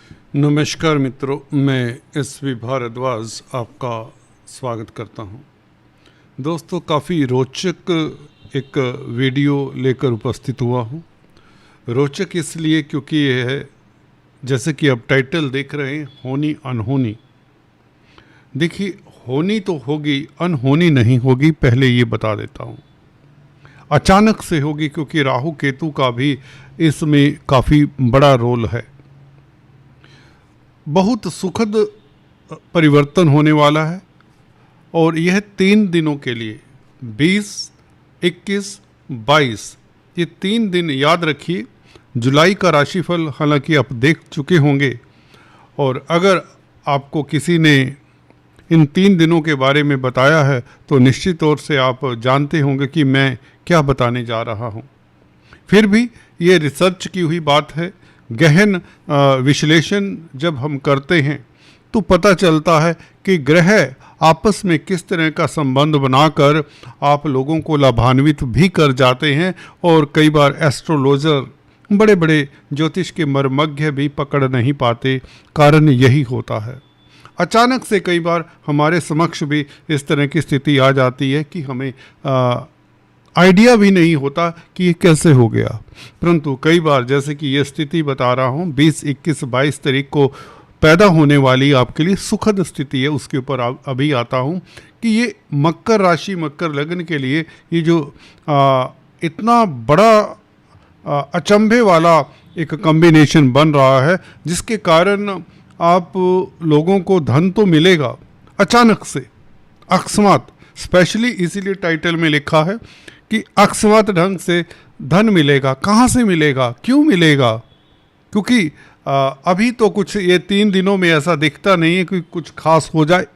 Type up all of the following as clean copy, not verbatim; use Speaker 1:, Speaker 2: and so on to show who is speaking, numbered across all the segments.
Speaker 1: नमस्कार मित्रों, मैं एस.वी. भारद्वाज आपका स्वागत करता हूं। दोस्तों, काफ़ी रोचक एक वीडियो लेकर उपस्थित हुआ हूं। रोचक इसलिए क्योंकि यह है, जैसे कि अब टाइटल देख रहे हैं, होनी अनहोनी। देखिए, होनी तो होगी, अनहोनी नहीं होगी, पहले ये बता देता हूं। अचानक से होगी क्योंकि राहु केतु का भी इसमें काफ़ी बड़ा रोल है। बहुत सुखद परिवर्तन होने वाला है और यह 3 दिनों के लिए 20, 21, 22 ये 3 दिन याद रखिए। जुलाई का राशिफल हालांकि आप देख चुके होंगे, और अगर आपको किसी ने इन 3 दिनों के बारे में बताया है तो निश्चित तौर से आप जानते होंगे कि मैं क्या बताने जा रहा हूं। फिर भी ये रिसर्च की हुई बात है। गहन विश्लेषण जब हम करते हैं तो पता चलता है कि ग्रह आपस में किस तरह का संबंध बनाकर आप लोगों को लाभान्वित भी कर जाते हैं, और कई बार एस्ट्रोलॉजर, बड़े बड़े ज्योतिष के मर्मज्ञ भी पकड़ नहीं पाते। कारण यही होता है, अचानक से कई बार हमारे समक्ष भी इस तरह की स्थिति आ जाती है कि हमें आइडिया भी नहीं होता कि ये कैसे हो गया। परंतु कई बार, जैसे कि ये स्थिति बता रहा हूँ, 20, 21, 22 तारीख को पैदा होने वाली आपके लिए सुखद स्थिति है, उसके ऊपर अभी आता हूँ कि ये मकर राशि, मकर लग्न के लिए ये जो इतना बड़ा अचंभे वाला एक कॉम्बिनेशन बन रहा है, जिसके कारण आप लोगों को धन तो मिलेगा अचानक से, अकस्मात। स्पेशली इसीलिए टाइटल में लिखा है कि अकस्मात ढंग से धन मिलेगा। कहाँ से मिलेगा, क्यों मिलेगा? क्योंकि अभी तो कुछ ये 3 दिनों में ऐसा दिखता नहीं है कि कुछ खास हो जाए,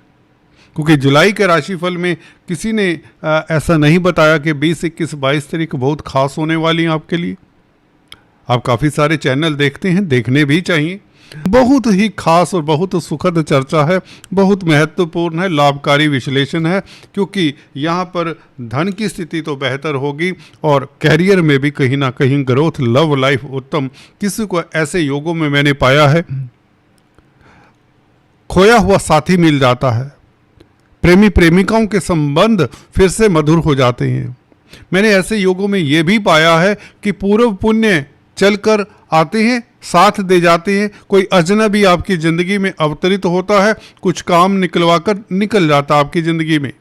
Speaker 1: क्योंकि जुलाई के राशिफल में किसी ने ऐसा नहीं बताया कि 20, 21, 22 तारीख बहुत खास होने वाली हैं आपके लिए। आप काफ़ी सारे चैनल देखते हैं, देखने भी चाहिए। बहुत ही खास और बहुत सुखद चर्चा है, बहुत महत्वपूर्ण है, लाभकारी विश्लेषण है, क्योंकि यहाँ पर धन की स्थिति तो बेहतर होगी और कैरियर में भी कहीं ना कहीं ग्रोथ, लव लाइफ उत्तम। किसी को ऐसे योगों में मैंने पाया है, खोया हुआ साथी मिल जाता है, प्रेमी प्रेमिकाओं के संबंध फिर से मधुर हो जाते हैं। मैंने ऐसे योगों में ये भी पाया है कि पूर्व पुण्य चलकर आते हैं, साथ दे जाते हैं। कोई अजनबी आपकी ज़िंदगी में अवतरित होता है, कुछ काम निकलवाकर निकल जाता आपकी ज़िंदगी में।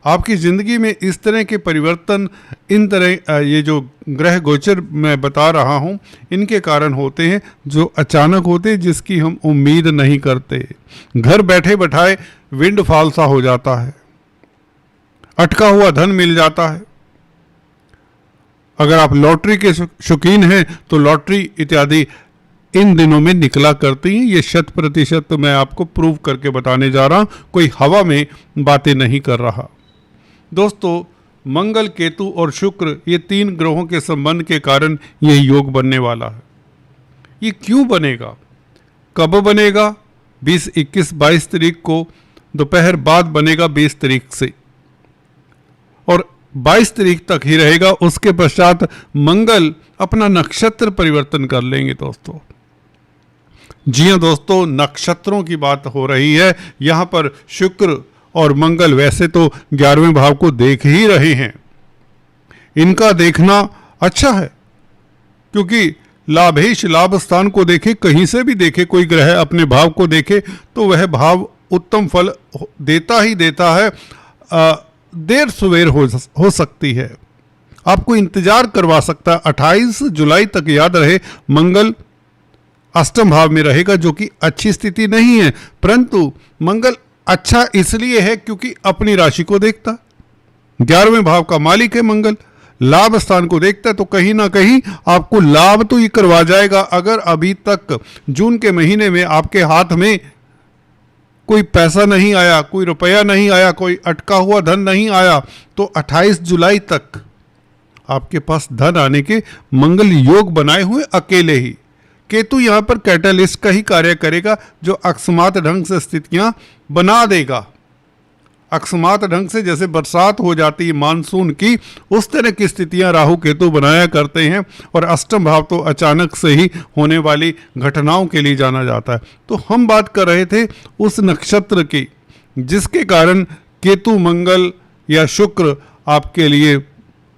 Speaker 1: आपकी ज़िंदगी में इस तरह के परिवर्तन, इन तरह ये जो ग्रह गोचर मैं बता रहा हूँ, इनके कारण होते हैं, जो अचानक होते हैं, जिसकी हम उम्मीद नहीं करते। घर बैठे बैठाए विंडफॉल सा हो जाता है, अटका हुआ धन मिल जाता है। अगर आप लॉटरी के शौकीन हैं तो लॉटरी इत्यादि इन दिनों में निकला करती हैं। ये 100% मैं आपको प्रूव करके बताने जा रहा हूँ, कोई हवा में बातें नहीं कर रहा। दोस्तों, मंगल, केतु और शुक्र, ये 3 ग्रहों के संबंध के कारण ये योग बनने वाला है। ये क्यों बनेगा, कब बनेगा? 20, 21, 22 तारीख को दोपहर बाद बनेगा, 20 तारीख से, और 22 तारीख तक ही रहेगा। उसके पश्चात मंगल अपना नक्षत्र परिवर्तन कर लेंगे। दोस्तों, जी हाँ दोस्तों, नक्षत्रों की बात हो रही है यहाँ पर। शुक्र और मंगल वैसे तो 11वें भाव को देख ही रहे हैं। इनका देखना अच्छा है, क्योंकि लाभेश लाभ स्थान को देखे, कहीं से भी देखे, कोई ग्रह अपने भाव को देखे तो वह भाव उत्तम फल देता ही देता है। देर सवेर हो सकती है, आपको इंतजार करवा सकता है। 28 जुलाई तक याद रहे, मंगल अष्टम भाव में रहेगा, जो कि अच्छी स्थिति नहीं है। परंतु मंगल अच्छा इसलिए है क्योंकि अपनी राशि को देखता, 11वें भाव का मालिक है मंगल, लाभ स्थान को देखता है, तो कहीं ना कहीं आपको लाभ तो ये करवा जाएगा। अगर अभी तक जून के महीने में आपके हाथ में कोई पैसा नहीं आया, कोई रुपया नहीं आया, कोई अटका हुआ धन नहीं आया, तो 28 जुलाई तक आपके पास धन आने के मंगल योग बनाए हुए अकेले ही। केतु यहाँ पर कैटलिस्ट का ही कार्य करेगा, जो अकस्मात ढंग से स्थितियां बना देगा। अकस्मात ढंग से जैसे बरसात हो जाती है मानसून की, उस तरह की स्थितियां राहु केतु बनाया करते हैं। और अष्टम भाव तो अचानक से ही होने वाली घटनाओं के लिए जाना जाता है। तो हम बात कर रहे थे उस नक्षत्र की जिसके कारण केतु, मंगल या शुक्र आपके लिए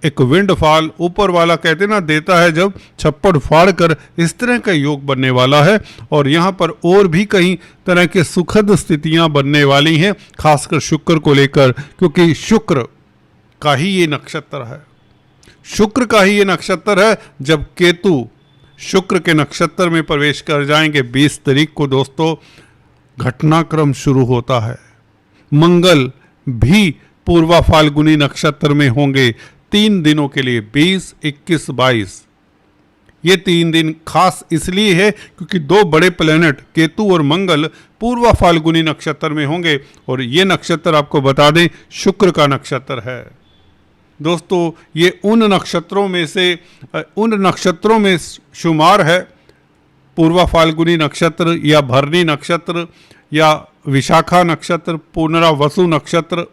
Speaker 1: एक विंडफॉल, ऊपर वाला कहते ना देता है जब छप्पड़ फाड़ कर, इस तरह का योग बनने वाला है। और यहाँ पर और भी कई तरह के सुखद स्थितियां बनने वाली हैं, खासकर शुक्र को लेकर, क्योंकि शुक्र का ही ये नक्षत्र है। शुक्र का ही ये नक्षत्र है। जब केतु शुक्र के नक्षत्र में प्रवेश कर जाएंगे 20 तारीख को दोस्तों, घटनाक्रम शुरू होता है। मंगल भी पूर्वा फाल्गुनी नक्षत्र में होंगे 3 दिनों के लिए, 20, 21, 22। ये 3 दिन खास इसलिए है क्योंकि 2 बड़े प्लेनेट केतु और मंगल पूर्वा फाल्गुनी नक्षत्र में होंगे। और ये नक्षत्र आपको बता दें शुक्र का नक्षत्र है दोस्तों। ये उन नक्षत्रों में शुमार है, पूर्वा फाल्गुनी नक्षत्र या भरणी नक्षत्र या विशाखा नक्षत्र, पुनरावसु नक्षत्र,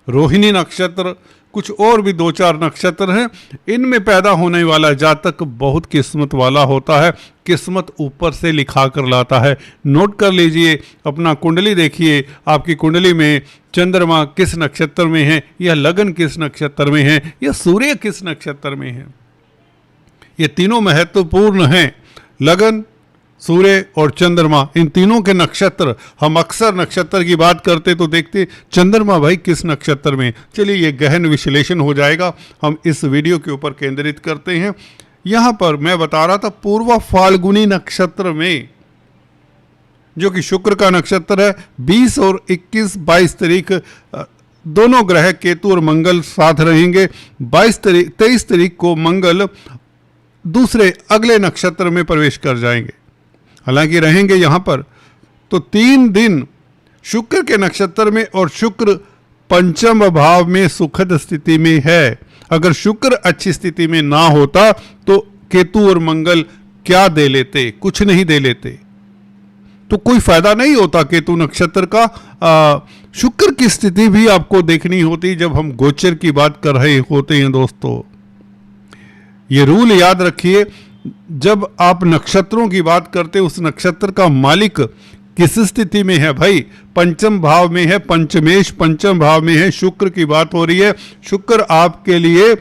Speaker 1: रोहिणी नक्षत्र, कुछ और भी 2-4 नक्षत्र हैं। इनमें पैदा होने वाला जातक बहुत किस्मत वाला होता है। किस्मत ऊपर से लिखा कर लाता है। नोट कर लीजिए, अपना कुंडली देखिए, आपकी कुंडली में चंद्रमा किस नक्षत्र में है, या लगन किस नक्षत्र में है, या सूर्य किस नक्षत्र में है। ये तीनों महत्वपूर्ण हैं, लगन, सूर्य और चंद्रमा, इन तीनों के नक्षत्र। हम अक्सर नक्षत्र की बात करते तो देखते चंद्रमा भाई किस नक्षत्र में। चलिए ये गहन विश्लेषण हो जाएगा, हम इस वीडियो के ऊपर केंद्रित करते हैं। यहाँ पर मैं बता रहा था पूर्वा फाल्गुनी नक्षत्र में, जो कि शुक्र का नक्षत्र है, 20 और 21-22 तारीख दोनों ग्रह केतु और मंगल साथ रहेंगे। 23 तारीख को मंगल दूसरे अगले नक्षत्र में प्रवेश कर जाएंगे, हालांकि रहेंगे यहाँ पर। तो 3 दिन शुक्र के नक्षत्र में, और शुक्र पंचम भाव में सुखद स्थिति में है। अगर शुक्र अच्छी स्थिति में ना होता तो केतु और मंगल क्या दे लेते, कुछ नहीं दे लेते, तो कोई फायदा नहीं होता केतु नक्षत्र का। शुक्र की स्थिति भी आपको देखनी होती जब हम गोचर की बात कर रहे होते हैं दोस्तों। ये रूल याद रखिए, जब आप नक्षत्रों की बात करते उस नक्षत्र का मालिक किस स्थिति में है भाई, पंचम भाव में है, पंचमेश पंचम भाव में है, शुक्र की बात हो रही है। शुक्र आपके लिए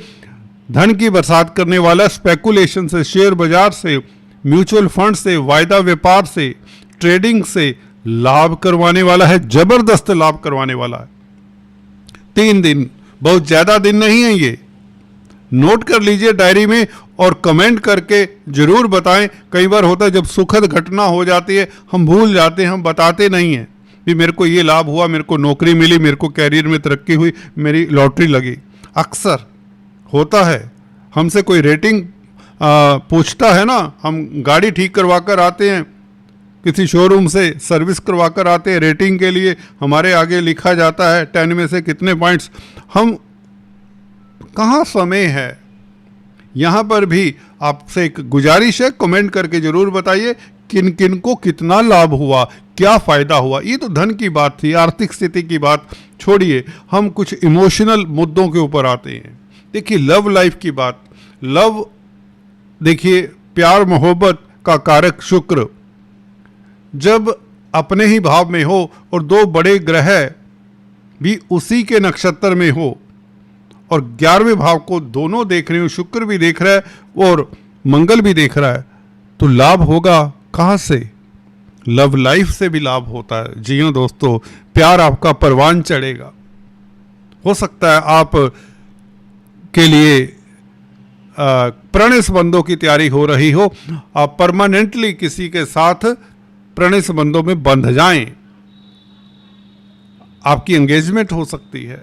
Speaker 1: धन की बरसात करने वाला, स्पेकुलेशन से, शेयर बाजार से, म्यूचुअल फंड से, वायदा व्यापार से, ट्रेडिंग से लाभ करवाने वाला है, जबरदस्त लाभ करवाने वाला है। 3 दिन बहुत ज्यादा दिन नहीं है ये, नोट कर लीजिए डायरी में और कमेंट करके जरूर बताएं। कई बार होता है जब सुखद घटना हो जाती है हम भूल जाते हैं, हम बताते नहीं हैं भी मेरे को ये लाभ हुआ, मेरे को नौकरी मिली, मेरे को कैरियर में तरक्की हुई, मेरी लॉटरी लगी। अक्सर होता है हमसे कोई रेटिंग पूछता है ना, हम गाड़ी ठीक करवा कर आते हैं, किसी शोरूम से सर्विस करवा कर आते हैं, रेटिंग के लिए हमारे आगे लिखा जाता है 10 में से कितने पॉइंट्स। हम कहाँ समय है। यहाँ पर भी आपसे एक गुजारिश है, कमेंट करके जरूर बताइए किन किन को कितना लाभ हुआ, क्या फ़ायदा हुआ। ये तो धन की बात थी, आर्थिक स्थिति की बात छोड़िए, हम कुछ इमोशनल मुद्दों के ऊपर आते हैं। देखिए लव लाइफ की बात, लव देखिए प्यार मोहब्बत का कारक शुक्र जब अपने ही भाव में हो और 2 बड़े ग्रह भी उसी के नक्षत्र में हो और 11वें भाव को दोनों देख रहे हो, शुक्र भी देख रहा है और मंगल भी देख रहा है, तो लाभ होगा कहाँ से? लव लाइफ से भी लाभ होता है। जी हाँ दोस्तों, प्यार आपका परवान चढ़ेगा। हो सकता है आप के लिए प्रणय संबंधों की तैयारी हो रही हो, आप परमानेंटली किसी के साथ प्रणय संबंधों में बंध जाएं, आपकी एंगेजमेंट हो सकती है,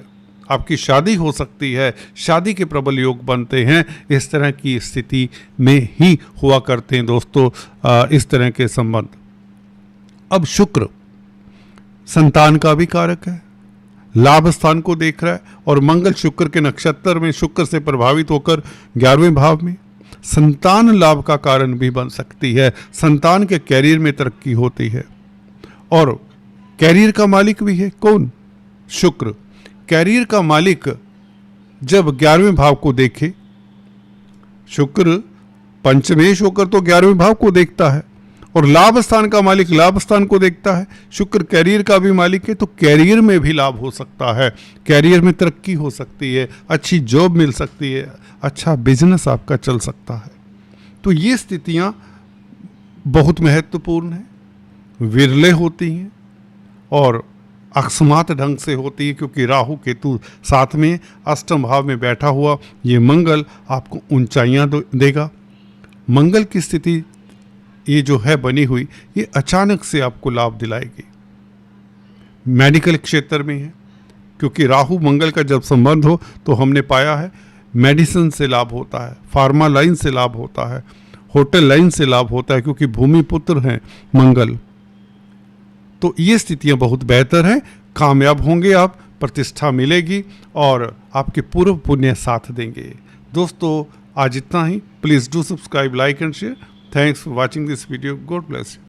Speaker 1: आपकी शादी हो सकती है, शादी के प्रबल योग बनते हैं। इस तरह की स्थिति में ही हुआ करते हैं दोस्तों इस तरह के संबंध। अब शुक्र संतान का भी कारक है, लाभ स्थान को देख रहा है और मंगल शुक्र के नक्षत्र में शुक्र से प्रभावित होकर 11वें भाव में संतान लाभ का कारण भी बन सकती है। संतान के कैरियर में तरक्की होती है और कैरियर का मालिक भी है कौन? शुक्र, कैरियर का मालिक जब 11वें भाव को देखे, शुक्र पंचमेश होकर तो 11वें भाव को देखता है और लाभ स्थान का मालिक लाभ स्थान को देखता है। शुक्र कैरियर का भी मालिक है, तो कैरियर में भी लाभ हो सकता है, कैरियर में तरक्की हो सकती है, अच्छी जॉब मिल सकती है, अच्छा बिजनेस आपका चल सकता है। तो ये स्थितियां बहुत महत्वपूर्ण हैं, विरले होती हैं और अकस्मात ढंग से होती है, क्योंकि राहु केतु साथ में अष्टम भाव में बैठा हुआ ये मंगल आपको ऊंचाइयां देगा। मंगल की स्थिति ये जो है बनी हुई, ये अचानक से आपको लाभ दिलाएगी। मेडिकल क्षेत्र में है, क्योंकि राहु मंगल का जब संबंध हो तो हमने पाया है मेडिसिन से लाभ होता है, फार्मा लाइन से लाभ होता है, होटल लाइन से लाभ होता है, क्योंकि भूमि पुत्र हैं मंगल। तो ये स्थितियां बहुत बेहतर हैं, कामयाब होंगे आप, प्रतिष्ठा मिलेगी और आपके पूर्व पुण्य साथ देंगे। दोस्तों आज इतना ही। Please do subscribe, like and share. Thanks for watching this video. God bless you.